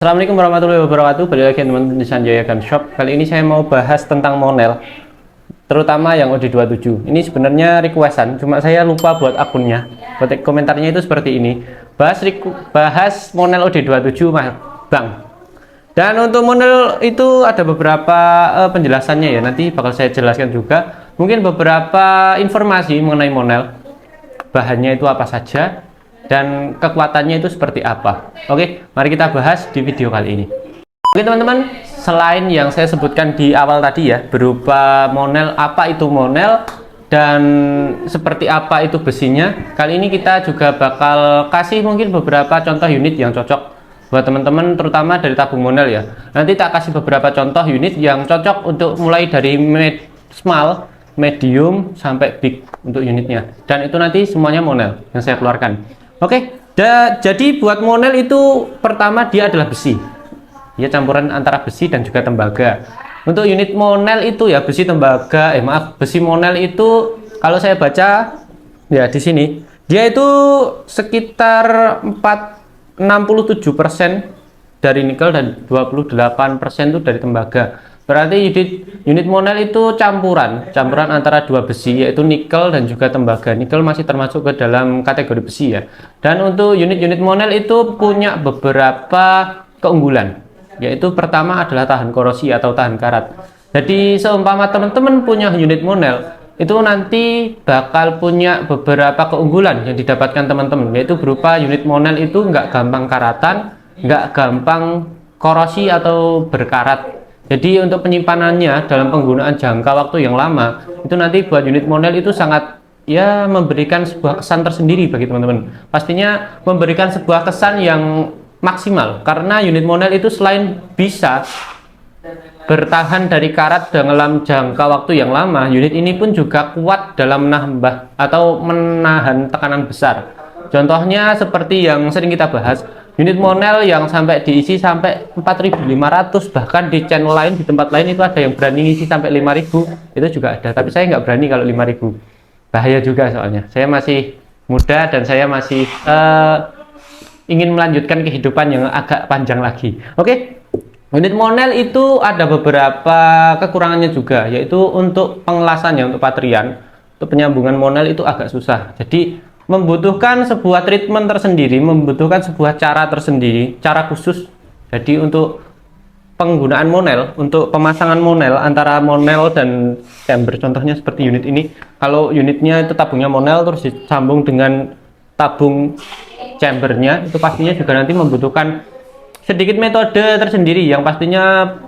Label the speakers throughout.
Speaker 1: Assalamualaikum warahmatullahi wabarakatuh. Balik lagi teman-teman di Sanjaya Gun Shop. Kali ini saya mau bahas tentang Monel, terutama yang OD27. Ini sebenarnya requestan, cuma saya lupa buat akunnya. Buat komentarnya itu seperti ini. Bahas Monel OD27 Bang. Dan untuk Monel itu ada beberapa penjelasannya ya. Nanti bakal saya jelaskan juga. Mungkin beberapa informasi mengenai Monel. Bahannya itu apa saja dan kekuatannya itu seperti apa. Oke, mari kita bahas di video kali ini. Oke teman-teman, selain yang saya sebutkan di awal tadi ya, berupa Monel, apa itu Monel dan seperti apa itu besinya, kali ini kita juga bakal kasih mungkin beberapa contoh unit yang cocok buat teman-teman, terutama dari tabung Monel ya. Nanti tak kasih beberapa contoh unit yang cocok untuk mulai dari small, medium sampai big untuk unitnya, dan itu nanti semuanya Monel yang saya keluarkan. Oke, jadi buat Monel itu pertama dia adalah besi. Dia campuran antara besi dan juga tembaga. Untuk unit Monel itu ya besi tembaga, besi Monel itu kalau saya baca ya di sini dia itu sekitar 67% dari nikel dan 28% itu dari tembaga. Berarti unit Monel itu campuran antara dua besi, yaitu nikel dan juga tembaga. Nikel masih termasuk ke dalam kategori besi ya. Dan untuk unit-unit Monel itu punya beberapa keunggulan, yaitu pertama adalah tahan korosi atau tahan karat. Jadi seumpama teman-teman punya unit Monel, itu nanti bakal punya beberapa keunggulan yang didapatkan teman-teman, yaitu berupa unit Monel itu nggak gampang karatan, nggak gampang korosi atau berkarat. Jadi untuk penyimpanannya dalam penggunaan jangka waktu yang lama, itu nanti buat unit Monel itu sangat ya memberikan sebuah kesan tersendiri bagi teman-teman. Pastinya memberikan sebuah kesan yang maksimal, karena unit Monel itu selain bisa bertahan dari karat dalam jangka waktu yang lama, unit ini pun juga kuat dalam menambah atau menahan tekanan besar. Contohnya seperti yang sering kita bahas, unit Monel yang sampai diisi sampai 4.500, bahkan di channel lain, di tempat lain itu ada yang berani ngisi sampai 5.000, itu juga ada. Tapi saya nggak berani kalau 5.000, bahaya juga soalnya. Saya masih muda dan saya masih ingin melanjutkan kehidupan yang agak panjang lagi. Oke, unit Monel itu ada beberapa kekurangannya juga, yaitu untuk pengelasannya, untuk patrian, untuk penyambungan Monel itu agak susah. Jadi membutuhkan sebuah treatment tersendiri, membutuhkan sebuah cara tersendiri, cara khusus. Jadi untuk penggunaan Monel, untuk pemasangan Monel antara Monel dan chamber, contohnya seperti unit ini. Kalau unitnya itu tabungnya Monel terus disambung dengan tabung chambernya, itu pastinya juga nanti membutuhkan sedikit metode tersendiri yang pastinya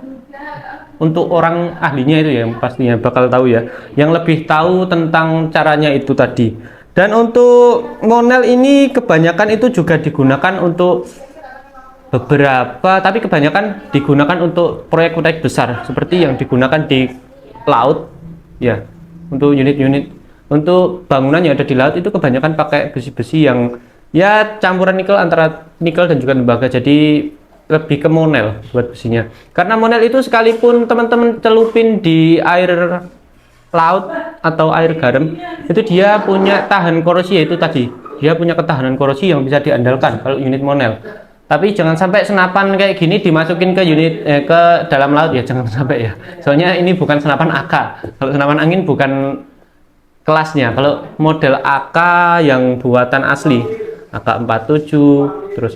Speaker 1: untuk orang ahlinya itu ya, yang pastinya bakal tahu ya, yang lebih tahu tentang caranya itu tadi. Dan untuk Monel ini kebanyakan itu juga digunakan untuk beberapa, tapi kebanyakan digunakan untuk proyek-proyek besar seperti yang digunakan di laut ya. Untuk unit-unit untuk bangunan yang ada di laut itu kebanyakan pakai besi-besi yang ya campuran nikel, antara nikel dan juga tembaga. Jadi lebih ke Monel buat besinya, karena Monel itu sekalipun teman-teman celupin di air laut atau air garam, itu dia punya tahan korosi, yaitu tadi dia punya ketahanan korosi yang bisa diandalkan kalau unit Monel. Tapi jangan sampai senapan kayak gini dimasukin ke unit ke dalam laut ya, jangan sampai ya, soalnya ini bukan senapan AK. Kalau senapan angin bukan kelasnya. Kalau model AK yang buatan asli, AK-47 terus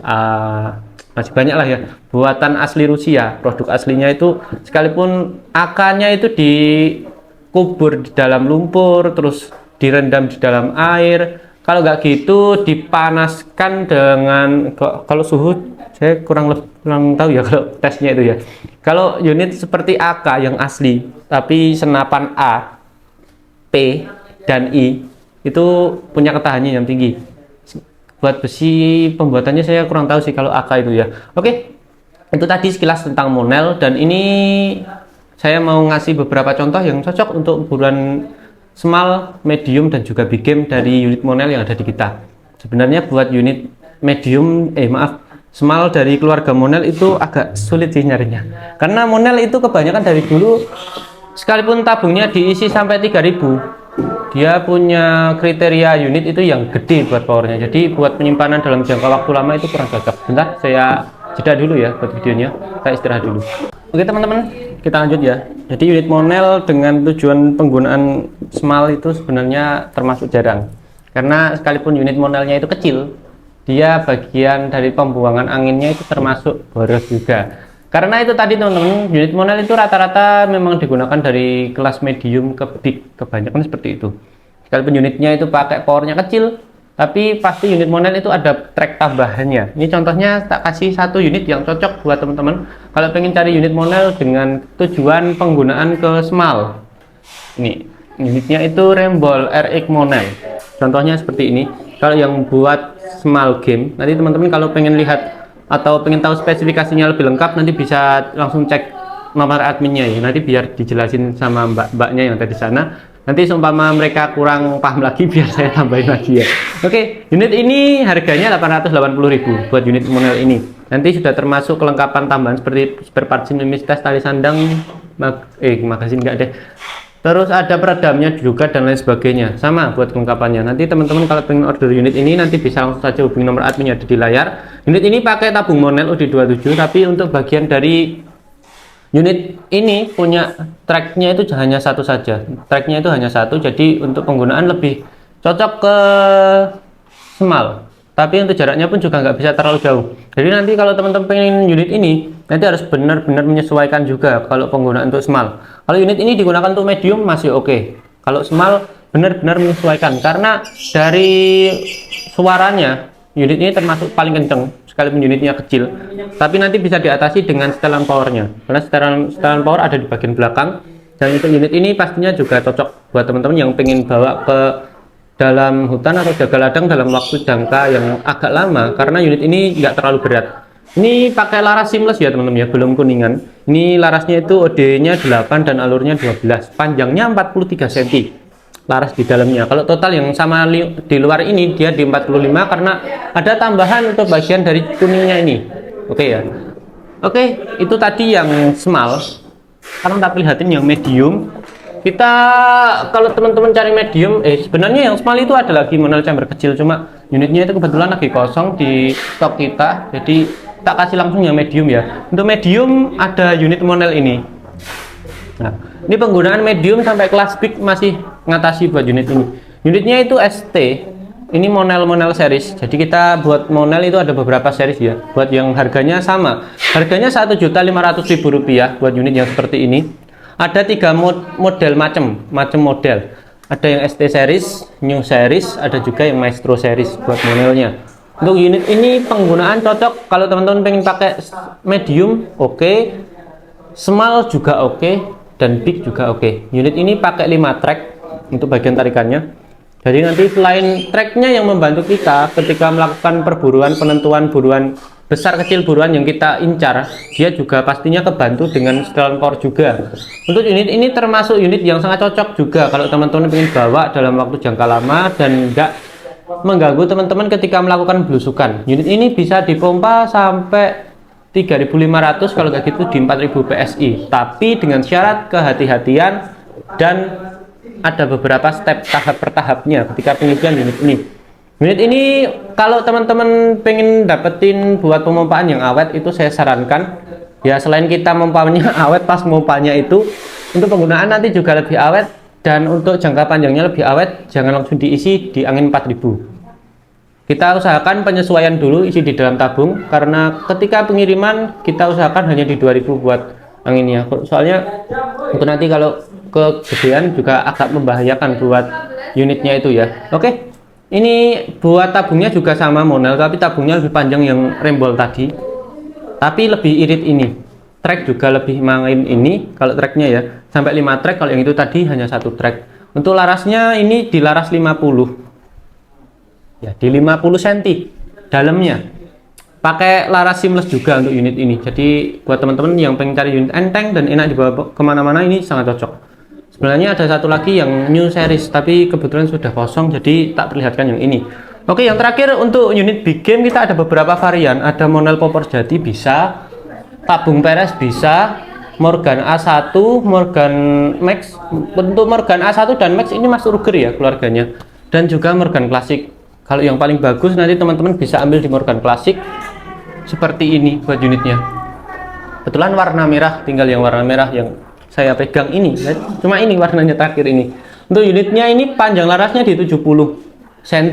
Speaker 1: masih banyak lah ya, buatan asli Rusia, produk aslinya itu, sekalipun AK-nya itu dikubur di dalam lumpur, terus direndam di dalam air, kalau nggak gitu dipanaskan dengan, kalau suhu saya kurang tahu ya kalau tesnya itu ya. Kalau unit seperti AK yang asli tapi senapan A, P dan I itu punya ketahanannya yang tinggi. Buat besi pembuatannya saya kurang tahu sih kalau AK itu ya. Oke, itu tadi sekilas tentang Monel, dan ini saya mau ngasih beberapa contoh yang cocok untuk ukuran small, medium, dan juga big game dari unit Monel yang ada di kita. Sebenarnya buat unit medium, small dari keluarga Monel itu agak sulit sih nyarinya. Karena Monel itu kebanyakan dari dulu, sekalipun tabungnya diisi sampai 3.000, dia punya kriteria unit itu yang gede buat powernya. Jadi buat penyimpanan dalam jangka waktu lama itu kurang cocok. Bentar, saya jeda dulu ya buat videonya, kita istirahat dulu. Oke teman-teman, kita lanjut ya. Jadi unit Monel dengan tujuan penggunaan SMAL itu sebenarnya termasuk jarang, karena sekalipun unit Monelnya itu kecil, dia bagian dari pembuangan anginnya itu termasuk boros juga. Karena itu tadi teman-teman, unit Monel itu rata-rata memang digunakan dari kelas medium ke big, kebanyakan seperti itu. Sekalipun unitnya itu pakai powernya kecil, tapi pasti unit Monel itu ada track tambahannya. Ini contohnya tak kasih satu unit yang cocok buat teman-teman kalau pengen cari unit Monel dengan tujuan penggunaan ke SMAL. Ini unitnya itu Rembol RX Monel. Contohnya seperti ini. Kalau yang buat SMAL game, nanti teman-teman kalau pengen lihat atau pengen tahu spesifikasinya lebih lengkap, nanti bisa langsung cek nomor adminnya ya. Nanti biar dijelasin sama mbak-mbaknya yang ada di sana. Nanti seumpama mereka kurang paham lagi, biar saya tambahin lagi ya. Oke, unit ini harganya 880.000 buat unit Monel ini. Nanti sudah termasuk kelengkapan tambahan seperti spare part SIM, tes, tali sandang, magazin enggak deh. Terus ada peredamnya juga dan lain sebagainya. Sama buat kelengkapannya. Nanti teman-teman kalau pengen order unit ini nanti bisa langsung saja hubungi nomor adminnya ada di layar. Unit ini pakai tabung Monel UD27, tapi untuk bagian dari unit ini punya tracknya itu hanya satu saja. Tracknya itu hanya satu, jadi untuk penggunaan lebih cocok ke SMAL. Tapi untuk jaraknya pun juga nggak bisa terlalu jauh. Jadi nanti kalau teman-teman pengen unit ini, nanti harus benar-benar menyesuaikan juga kalau penggunaan untuk SMAL. Kalau unit ini digunakan untuk medium masih oke. Kalau SMAL benar-benar menyesuaikan, karena dari suaranya unit ini termasuk paling kenceng sekalipun unitnya kecil. Tapi nanti bisa diatasi dengan setelan powernya, karena setelan power ada di bagian belakang. Dan untuk unit ini pastinya juga cocok buat teman-teman yang pengen bawa ke dalam hutan atau jaga ladang dalam waktu jangka yang agak lama, karena unit ini nggak terlalu berat. Ini pakai laras seamless ya teman-teman ya, belum kuningan. Ini larasnya itu OD-nya 8 dan alurnya 12, panjangnya 43 cm laras di dalamnya. Kalau total yang sama di luar ini dia di 45, karena ada tambahan untuk bagian dari kuningnya ini. Oke ya. Oke, itu tadi yang SMAL. Sekarang kita lihatin yang medium. Kita kalau teman-teman cari medium, sebenarnya yang SMAL itu ada lagi Monel chamber kecil, cuma unitnya itu kebetulan lagi kosong di stok kita, jadi tak kasih langsung yang medium ya. Untuk medium ada unit Monel ini. Nah, ini penggunaan medium sampai kelas big masih ngatasi buat unit ini. Unitnya itu ST. Ini Monel series. Jadi kita buat Monel itu ada beberapa series ya. Buat yang harganya sama. Harganya Rp1.500.000 buat unit yang seperti ini. Ada 3 model macam model. Ada yang ST series, New series, ada juga yang Maestro series buat Monelnya. Untuk unit ini penggunaan cocok kalau teman-teman pengen pakai medium, oke. SMAL juga oke, dan big juga oke. Unit ini pakai 5 track untuk bagian tarikannya. Jadi nanti selain tracknya yang membantu kita ketika melakukan perburuan, penentuan buruan besar kecil buruan yang kita incar, dia juga pastinya kebantu dengan setelan power juga. Untuk unit ini termasuk unit yang sangat cocok juga kalau teman-teman ingin bawa dalam waktu jangka lama dan enggak mengganggu teman-teman ketika melakukan belusukan. Unit ini bisa dipompa sampai 3.500, kalau kayak gitu di 4.000 PSI, tapi dengan syarat kehati-hatian dan ada beberapa step tahap per tahapnya ketika pengisian unit ini. Unit ini kalau teman-teman pengen dapetin buat pemompaan yang awet, itu saya sarankan ya, selain kita mompanya awet pas mompanya itu, untuk penggunaan nanti juga lebih awet, dan untuk jangka panjangnya lebih awet, jangan langsung diisi di angin 4000. Kita usahakan penyesuaian dulu isi di dalam tabung, karena ketika pengiriman kita usahakan hanya di 2000 buat anginnya, soalnya itu nanti kalau kegedean juga agak membahayakan buat unitnya itu ya. Oke. Ini buat tabungnya juga sama Monel, tapi tabungnya lebih panjang yang Rembol tadi, tapi lebih irit ini. Track juga lebih main ini, kalau tracknya ya sampai 5 track, kalau yang itu tadi hanya 1 track. Untuk larasnya ini di laras 50 ya, di 50 cm dalamnya. Pakai laras seamless juga untuk unit ini. Jadi buat teman-teman yang pengen cari unit enteng dan enak dibawa kemana-mana, ini sangat cocok. Sebenarnya ada satu lagi yang New series, tapi kebetulan sudah kosong, jadi tak perlihatkan yang ini. Oke, yang terakhir untuk unit big game kita ada beberapa varian. Ada Monel Popor Jati bisa, tabung Peres bisa, Morgan A1, Morgan Max. Untuk Morgan A1 dan Max ini masuk Ruger ya keluarganya, dan juga Morgan Klasik. Kalau yang paling bagus nanti teman-teman bisa ambil di Morgan Klasik. seperti ini buat unitnya. Kebetulan warna merah, tinggal yang warna merah yang saya pegang ini. Cuma ini warnanya terakhir ini. Untuk unitnya ini panjang larasnya di 70 cm.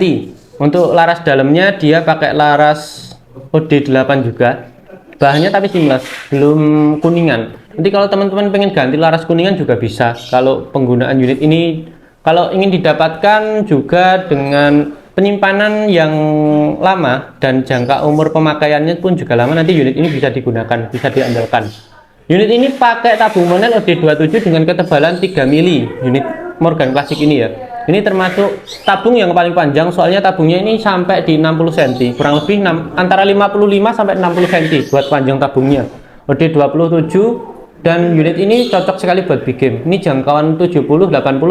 Speaker 1: Untuk laras dalamnya dia pakai laras OD8 juga. Bahannya tapi seamless, belum kuningan. Nanti kalau teman-teman pengen ganti laras kuningan juga bisa. Kalau penggunaan unit ini, kalau ingin didapatkan juga dengan penyimpanan yang lama dan jangka umur pemakaiannya pun juga lama, nanti unit ini bisa digunakan, bisa diandalkan. Unit ini pakai tabung Monel OD27 dengan ketebalan 3 mili. Unit Morgan klasik ini ya. Ini termasuk tabung yang paling panjang, soalnya tabungnya ini sampai di 60 cm, kurang lebih antara 55 sampai 60 cm buat panjang tabungnya. OD27. Dan unit ini cocok sekali buat big game. Ini jangkauan 70-80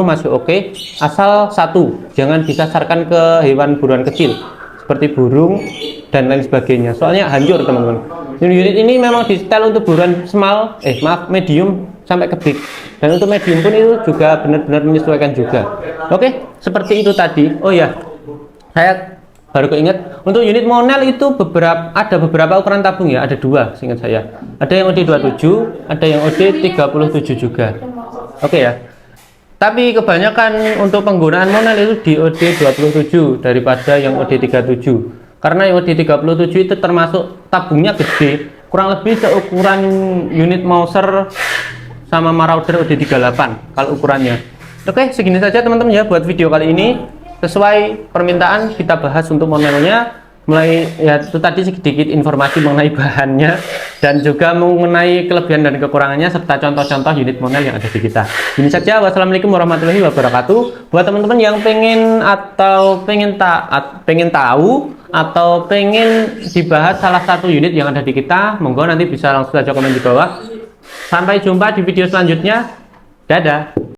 Speaker 1: masih oke, asal satu, jangan disasarkan ke hewan buruan kecil seperti burung dan lain sebagainya. Soalnya hancur teman-teman. Unit ini memang di setel untuk buruan medium sampai ke big. Dan untuk medium pun itu juga benar-benar menyesuaikan juga. Oke, seperti itu tadi. Oh ya, saya baru keinget, untuk unit Monel itu ada beberapa ukuran tabung ya, ada dua seingat saya. Ada yang OD27, ada yang OD37 juga. Oke ya. Tapi kebanyakan untuk penggunaan Monel itu di OD27 daripada yang OD37. Karena yang OD37 itu termasuk tabungnya gede, kurang lebih seukuran unit Mauser sama Marauder OD38 kalau ukurannya. Oke, segini saja teman-teman ya buat video kali ini. Sesuai permintaan kita bahas untuk Monelnya, mulai ya itu tadi sedikit informasi mengenai bahannya dan juga mengenai kelebihan dan kekurangannya serta contoh-contoh unit Monel yang ada di kita. Ini saja, wassalamualaikum warahmatullahi wabarakatuh. Buat teman-teman yang pengen tahu atau pengen dibahas salah satu unit yang ada di kita, monggo nanti bisa langsung saja komen di bawah. Sampai jumpa di video selanjutnya. Dadah.